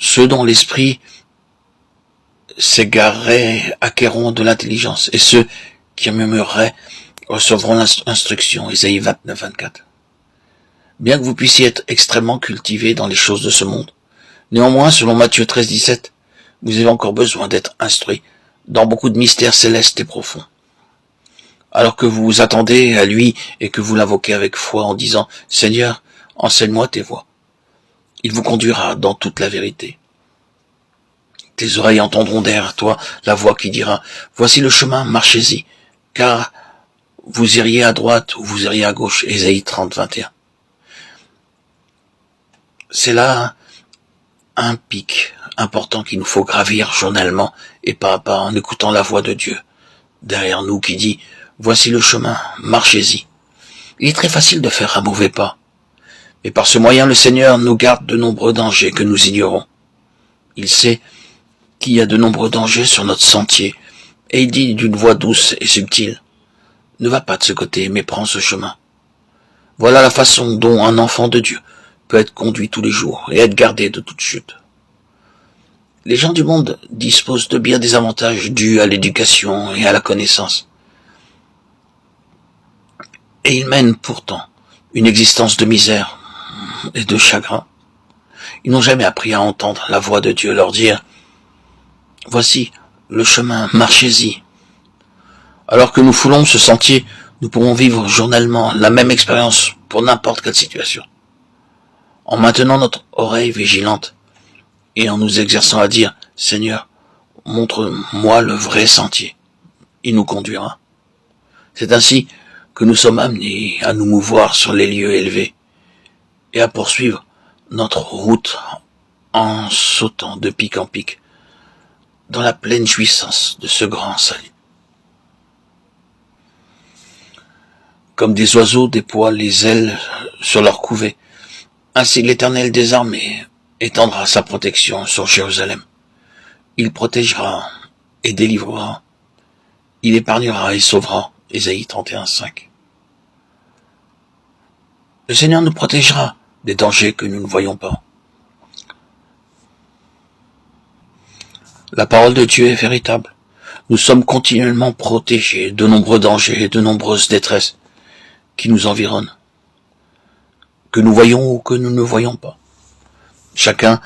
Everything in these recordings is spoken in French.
Ceux dont l'esprit s'égarerait acquerront de l'intelligence, et ceux qui murmureraient recevront l'instruction. Ésaïe 29, 24. Bien que vous puissiez être extrêmement cultivé dans les choses de ce monde, néanmoins, selon Matthieu 13, 17, vous avez encore besoin d'être instruit dans beaucoup de mystères célestes et profonds. Alors que vous vous attendez à lui et que vous l'invoquez avec foi en disant « Seigneur, enseigne-moi tes voies », il vous conduira dans toute la vérité. Tes oreilles entendront derrière toi la voix qui dira « Voici le chemin, marchez-y, car vous iriez à droite ou vous iriez à gauche. » Ésaïe 30, 21. C'est là un pic important qu'il nous faut gravir journalement et pas à pas en écoutant la voix de Dieu derrière nous qui dit « Voici le chemin, marchez-y ». Il est très facile de faire un mauvais pas, mais par ce moyen le Seigneur nous garde de nombreux dangers que nous ignorons. Il sait qu'il y a de nombreux dangers sur notre sentier, et il dit d'une voix douce et subtile « Ne va pas de ce côté, mais prends ce chemin ». Voilà la façon dont un enfant de Dieu peut être conduit tous les jours et être gardé de toute chute. Les gens du monde disposent de bien des avantages dus à l'éducation et à la connaissance. Et ils mènent pourtant une existence de misère et de chagrin. Ils n'ont jamais appris à entendre la voix de Dieu leur dire « Voici le chemin, marchez-y ». Alors que nous foulons ce sentier, nous pourrons vivre journellement la même expérience pour n'importe quelle situation. En maintenant notre oreille vigilante et en nous exerçant à dire « Seigneur, montre-moi le vrai sentier », il nous conduira. C'est ainsi que nous sommes amenés à nous mouvoir sur les lieux élevés et à poursuivre notre route en sautant de pic en pic dans la pleine jouissance de ce grand salut. Comme des oiseaux déploient les ailes sur leur couvée, ainsi l'Éternel des armées étendra sa protection sur Jérusalem. Il protégera et délivrera. Il épargnera et sauvera. Ésaïe 31, 5. Le Seigneur nous protégera des dangers que nous ne voyons pas. La parole de Dieu est véritable. Nous sommes continuellement protégés de nombreux dangers et de nombreuses détresses qui nous environnent, que nous voyons ou que nous ne voyons pas. Chacun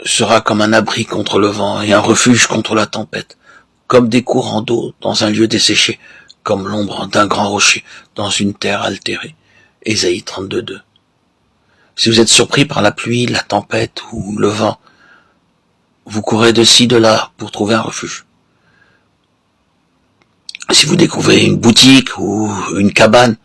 sera comme un abri contre le vent et un refuge contre la tempête, comme des courants d'eau dans un lieu desséché, comme l'ombre d'un grand rocher dans une terre altérée. Ésaïe 32, 2. Si vous êtes surpris par la pluie, la tempête ou le vent, vous courez de ci, de là pour trouver un refuge. Si vous découvrez une boutique ou une cabane